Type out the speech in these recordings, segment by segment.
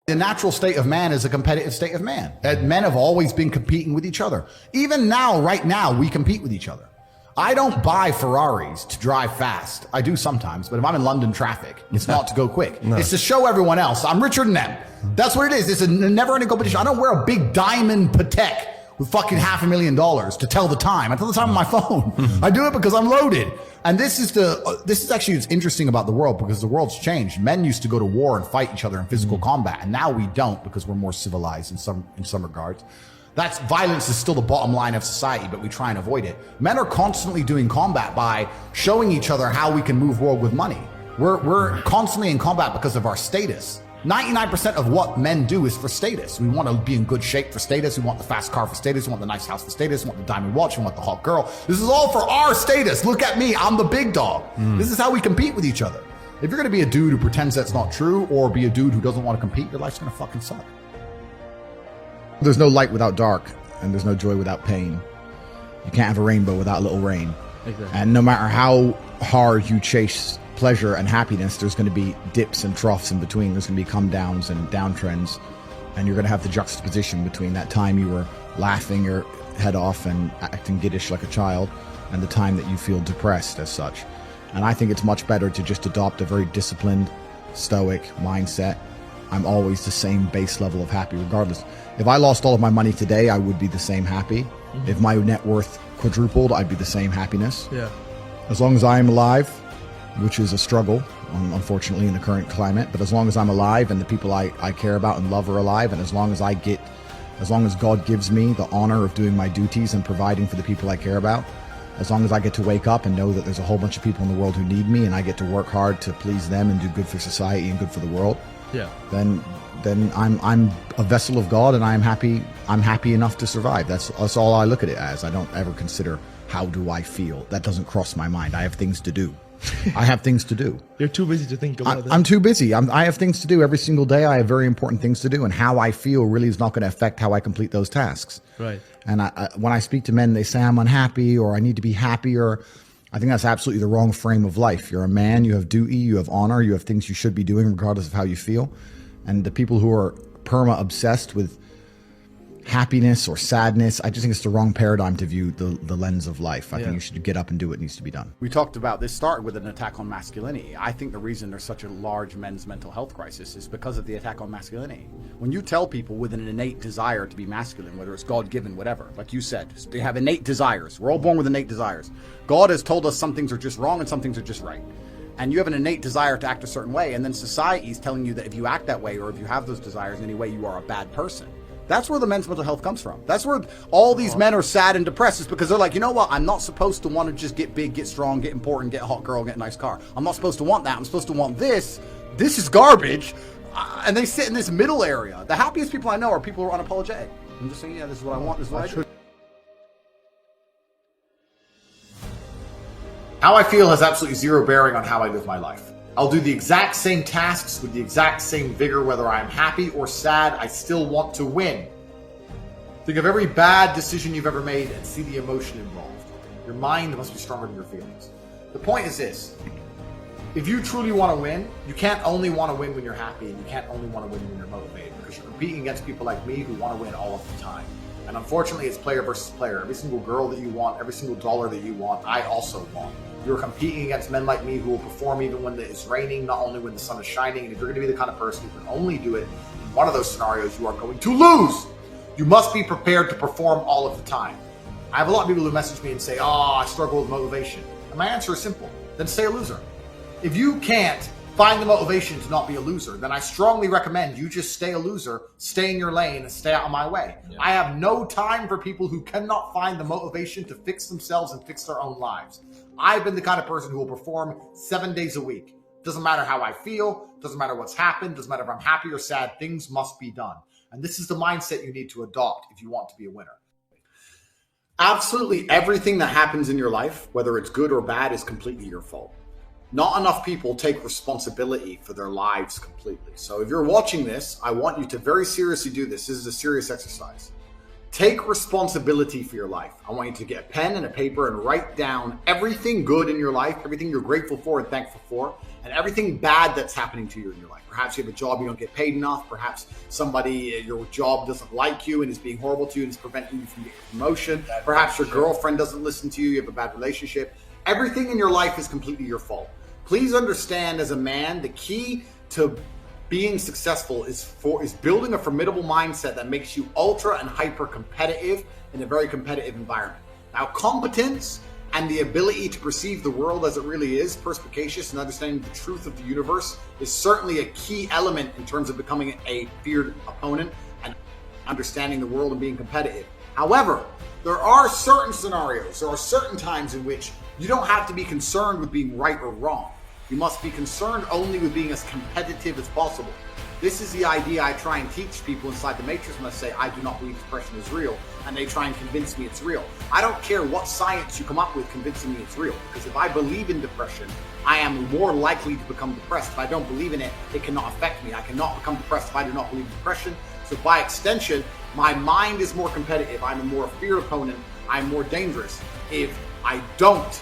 The natural state of man is a competitive state of man. Men have always been competing with each other. Even now, right now, we compete with each other. I don't buy Ferraris to drive fast. I do sometimes, but if I'm in London traffic, it's not to go quick. No. It's to show everyone else I'm richer than them. That's what it is. It's a never-ending competition. I don't wear a big diamond Patek with fucking $500,000 to tell the time. I tell the time on my phone. I do it because I'm loaded. And this is actually what's interesting about the world, because the world's changed. Men used to go to war and fight each other in physical combat, and now we don't, because we're more civilized in some regards. Violence is still the bottom line of society, but we try and avoid it. Men are constantly doing combat by showing each other how we can move world with money. We're constantly in combat because of our status. 99% of what men do is for status. We want to be in good shape for status. We want the fast car for status. We want the nice house for status. We want the diamond watch. We want the hot girl. This is all for our status. Look at me. I'm the big dog. This is how we compete with each other. If you're going to be a dude who pretends that's not true, or be a dude who doesn't want to compete, your life's going to fucking suck. There's no light without dark, and there's no joy without pain. You can't have a rainbow without a little rain. Exactly. And no matter how hard you chase pleasure and happiness, there's going to be dips and troughs in between. There's going to be come downs and downtrends, and you're going to have the juxtaposition between that time you were laughing your head off and acting giddish like a child, and the time that you feel depressed as such. And I think it's much better to just adopt a very disciplined, stoic mindset. I'm always the same base level of happy regardless. If I lost all of my money today, I would be the same happy. If my net worth quadrupled, I'd be the same happiness. Yeah. As long as I am alive, which is a struggle, unfortunately, in the current climate. But as long as I'm alive and the people I care about and love are alive, and as long as God gives me the honor of doing my duties and providing for the people I care about, as long as I get to wake up and know that there's a whole bunch of people in the world who need me, and I get to work hard to please them and do good for society and good for the world, then I'm a vessel of God, and I'm happy enough to survive. That's all I look at it as. I don't ever consider, how do I feel? That doesn't cross my mind. I have things to do. I have things to do. You're too busy to think about that. I'm too busy. I have things to do every single day. I have very important things to do, and how I feel really is not going to affect how I complete those tasks. Right. And when I speak to men, they say I'm unhappy, or I need to be happier. I think that's absolutely the wrong frame of life. You're a man, you have duty, you have honor, you have things you should be doing regardless of how you feel. And the people who are perma-obsessed with happiness or sadness, I just think it's the wrong paradigm to view the lens of life. I think you should get up and do what needs to be done. We talked about this started with an attack on masculinity. I think the reason there's such a large men's mental health crisis is because of the attack on masculinity. When you tell people with an innate desire to be masculine, whether it's God-given, whatever, like you said, they have innate desires. We're all born with innate desires. God has told us some things are just wrong and some things are just right. And you have an innate desire to act a certain way, and then society is telling you that if you act that way, or if you have those desires in any way, you are a bad person. That's where the men's mental health comes from. That's where all these men are sad and depressed, is because they're like, you know what? I'm not supposed to want to just get big, get strong, get important, get a hot girl, get a nice car. I'm not supposed to want that. I'm supposed to want this. This is garbage. And they sit in this middle area. The happiest people I know are people who are unapologetic. I'm just saying, yeah, this is what I want. This is what I do. How I feel has absolutely zero bearing on how I live my life. I'll do the exact same tasks with the exact same vigor, whether I'm happy or sad. I still want to win. Think of every bad decision you've ever made and see the emotion involved. Your mind must be stronger than your feelings. The point is this. If you truly want to win, you can't only want to win when you're happy, and you can't only want to win when you're motivated, because you're competing against people like me who want to win all of the time. And unfortunately, it's player versus player. Every single girl that you want, every single dollar that you want, I also want. You're competing against men like me who will perform even when it's raining, not only when the sun is shining. And if you're going to be the kind of person who can only do it in one of those scenarios, you are going to lose. You must be prepared to perform all of the time. I have a lot of people who message me and say, oh, I struggle with motivation. And my answer is simple. Then stay a loser. If you can't find the motivation to not be a loser, then I strongly recommend you just stay a loser, stay in your lane, and stay out of my way. Yeah. I have no time for people who cannot find the motivation to fix themselves and fix their own lives. I've been the kind of person who will perform 7 days a week. Doesn't matter how I feel, doesn't matter what's happened, doesn't matter if I'm happy or sad, things must be done. And this is the mindset you need to adopt if you want to be a winner. Absolutely everything that happens in your life, whether it's good or bad, is completely your fault. Not enough people take responsibility for their lives completely. So if you're watching this, I want you to very seriously do this. This is a serious exercise. Take responsibility for your life. I want you to get a pen and a paper and write down everything good in your life, everything you're grateful for and thankful for, and everything bad that's happening to you in your life. Perhaps you have a job you don't get paid enough. Perhaps somebody at your job doesn't like you and is being horrible to you and is preventing you from getting a promotion. Perhaps your girlfriend doesn't listen to you. You have a bad relationship. Everything in your life is completely your fault. Please understand, as a man, the key to being successful is building a formidable mindset that makes you ultra and hyper competitive in a very competitive environment. Now, competence and the ability to perceive the world as it really is, perspicacious, and understanding the truth of the universe is certainly a key element in terms of becoming a feared opponent and understanding the world and being competitive. However, there are certain scenarios, there are certain times in which you don't have to be concerned with being right or wrong. You must be concerned only with being as competitive as possible. This is the idea I try and teach people inside the Matrix when I say I do not believe depression is real, and they try and convince me it's real. I don't care what science you come up with convincing me it's real, because if I believe in depression, I am more likely to become depressed. If I don't believe in it, it cannot affect me. I cannot become depressed if I do not believe in depression. So by extension, my mind is more competitive. I'm a more feared opponent. I'm more dangerous if I don't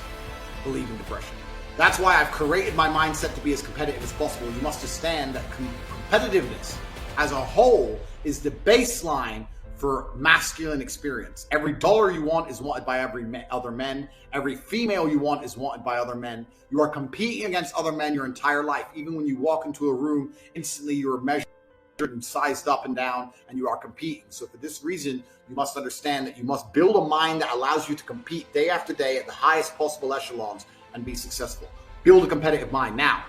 believe in depression. That's why I've created my mindset to be as competitive as possible. You must understand that competitiveness as a whole is the baseline for masculine experience. Every dollar you want is wanted by other men. Every female you want is wanted by other men. You are competing against other men your entire life. Even when you walk into a room, instantly you are measured and sized up and down, and you are competing. So for this reason, you must understand that you must build a mind that allows you to compete day after day at the highest possible echelons and be successful. Build a competitive mind. Now,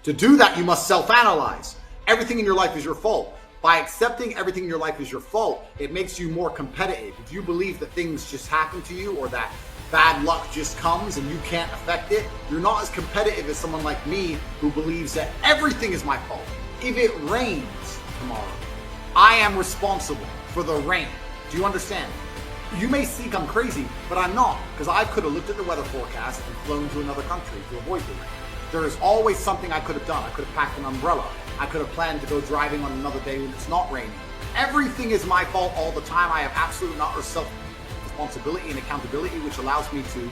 to do that, you must self-analyze. Everything in your life is your fault. By accepting everything in your life is your fault, it makes you more competitive. If you believe that things just happen to you or that bad luck just comes and you can't affect it, you're not as competitive as someone like me who believes that everything is my fault. If it rains tomorrow, I am responsible for the rain. Do you understand? You may think I'm crazy, but I'm not, because I could have looked at the weather forecast and flown to another country to avoid the rain. There is always something I could have done. I could have packed an umbrella. I could have planned to go driving on another day when it's not raining. Everything is my fault all the time. I have absolutely not self-responsibility and accountability, which allows me to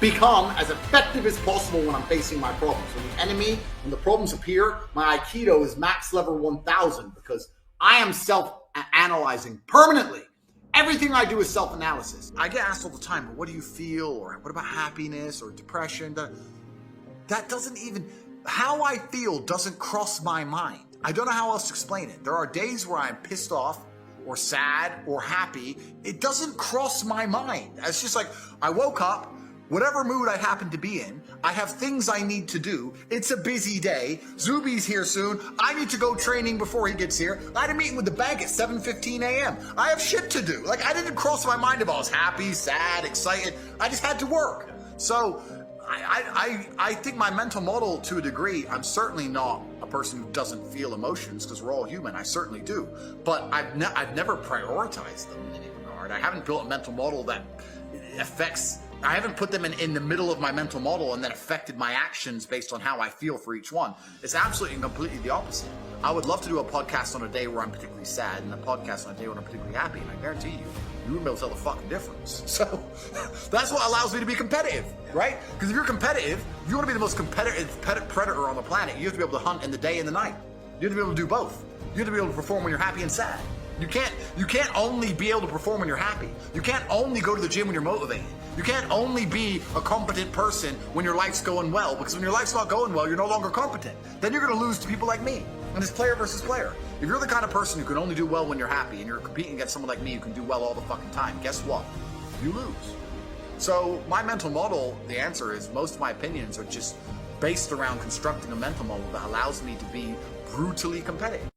become as effective as possible when I'm facing my problems. When the enemy, when the problems appear, my Aikido is max level 1000 because I am self-analyzing permanently. Everything I do is self-analysis. I get asked all the time, well, what do you feel? Or what about happiness or depression? That doesn't even, how I feel doesn't cross my mind. I don't know how else to explain it. There are days where I'm pissed off or sad or happy. It doesn't cross my mind. It's just like, I woke up, whatever mood I happen to be in, I have things I need to do. It's a busy day. Zuby's here soon. I need to go training before he gets here. I had a meeting with the bank at 7:15 a.m. I have shit to do. Like, I didn't cross my mind if I was happy, sad, excited. I just had to work. So I think my mental model, to a degree, I'm certainly not a person who doesn't feel emotions because we're all human. I certainly do. But I've never prioritized them in any regard. I haven't built a mental model that affects, I haven't put them in the middle of my mental model and then affected my actions based on how I feel for each one. It's absolutely and completely the opposite. I would love to do a podcast on a day where I'm particularly sad and a podcast on a day when I'm particularly happy, and I guarantee you wouldn't be able to tell the fucking difference. So that's what allows me to be competitive, right? Because if you're competitive, if you want to be the most competitive predator on the planet, you have to be able to hunt in the day and the night. You have to be able to do both. You have to be able to perform when you're happy and sad. You can't only be able to perform when you're happy. You can't only go to the gym when you're motivated. You can't only be a competent person when your life's going well, because when your life's not going well, you're no longer competent. Then you're going to lose to people like me. And it's player versus player. If you're the kind of person who can only do well when you're happy and you're competing against someone like me who can do well all the fucking time, guess what? You lose. So my mental model, the answer is most of my opinions are just based around constructing a mental model that allows me to be brutally competitive.